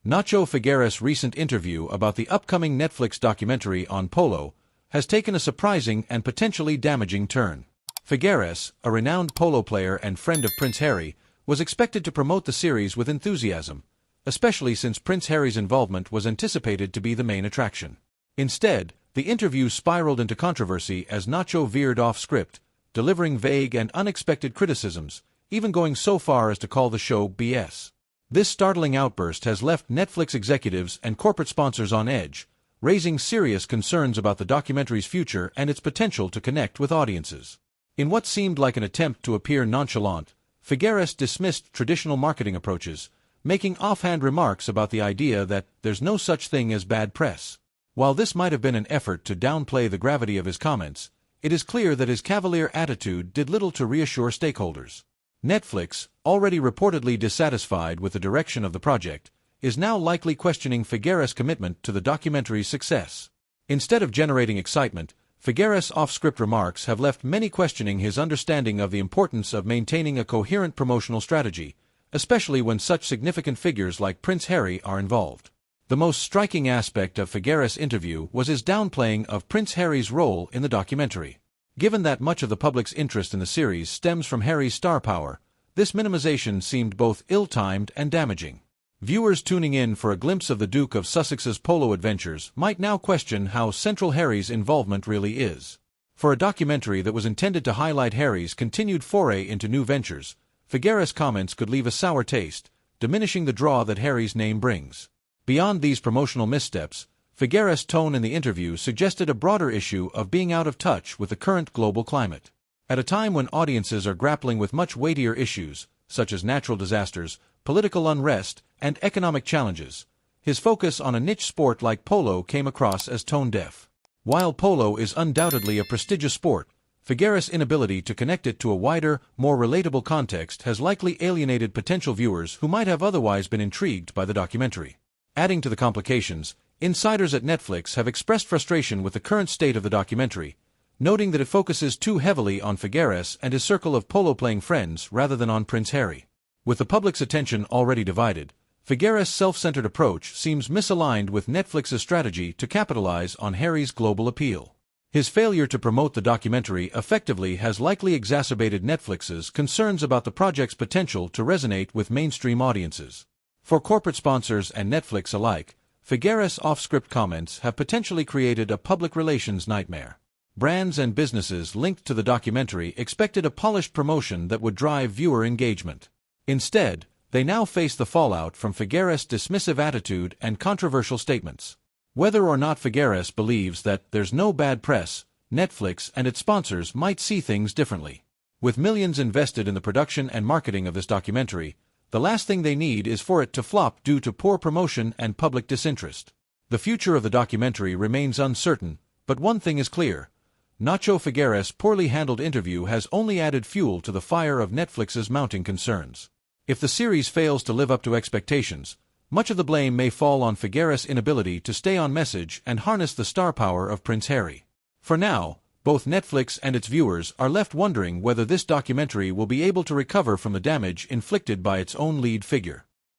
Nacho Figueras' recent interview about the upcoming Netflix documentary on Polo has taken a surprising and potentially damaging turn. Figueras, a renowned polo player and friend of Prince Harry, was expected to promote the series with enthusiasm, especially since Prince Harry's involvement was anticipated to be the main attraction. Instead, the interview spiraled into controversy as Nacho veered off script, delivering vague and unexpected criticisms, even going so far as to call the show BS. This startling outburst has left Netflix executives and corporate sponsors on edge, raising serious concerns about the documentary's future and its potential to connect with audiences. In what seemed like an attempt to appear nonchalant, Figueras dismissed traditional marketing approaches, making offhand remarks about the idea that there's no such thing as bad press. While this might have been an effort to downplay the gravity of his comments, it is clear that his cavalier attitude did little to reassure stakeholders. Netflix, already reportedly dissatisfied with the direction of the project, is now likely questioning Figueras' commitment to the documentary's success. Instead of generating excitement, Figueras' off-script remarks have left many questioning his understanding of the importance of maintaining a coherent promotional strategy, especially when such significant figures like Prince Harry are involved. The most striking aspect of Figueras' interview was his downplaying of Prince Harry's role in the documentary. Given that much of the public's interest in the series stems from Harry's star power, this minimization seemed both ill-timed and damaging. Viewers tuning in for a glimpse of the Duke of Sussex's polo adventures might now question how central Harry's involvement really is. For a documentary that was intended to highlight Harry's continued foray into new ventures, Figueras' comments could leave a sour taste, diminishing the draw that Harry's name brings. Beyond these promotional missteps, Figueras' tone in the interview suggested a broader issue of being out of touch with the current global climate. At a time when audiences are grappling with much weightier issues, such as natural disasters, political unrest, and economic challenges, his focus on a niche sport like polo came across as tone-deaf. While polo is undoubtedly a prestigious sport, Figueras' inability to connect it to a wider, more relatable context has likely alienated potential viewers who might have otherwise been intrigued by the documentary. Adding to the complications, insiders at Netflix have expressed frustration with the current state of the documentary, noting that it focuses too heavily on Figueras and his circle of polo-playing friends rather than on Prince Harry. With the public's attention already divided, Figueras' self-centered approach seems misaligned with Netflix's strategy to capitalize on Harry's global appeal. His failure to promote the documentary effectively has likely exacerbated Netflix's concerns about the project's potential to resonate with mainstream audiences. For corporate sponsors and Netflix alike, Figueras' off-script comments have potentially created a public relations nightmare. Brands and businesses linked to the documentary expected a polished promotion that would drive viewer engagement. Instead, they now face the fallout from Figueras' dismissive attitude and controversial statements. Whether or not Figueras believes that there's no bad press, Netflix and its sponsors might see things differently. With millions invested in the production and marketing of this documentary, the last thing they need is for it to flop due to poor promotion and public disinterest. The future of the documentary remains uncertain, but one thing is clear. Nacho Figueras' poorly handled interview has only added fuel to the fire of Netflix's mounting concerns. If the series fails to live up to expectations, much of the blame may fall on Figueras' inability to stay on message and harness the star power of Prince Harry. For now, both Netflix and its viewers are left wondering whether this documentary will be able to recover from the damage inflicted by its own lead figure.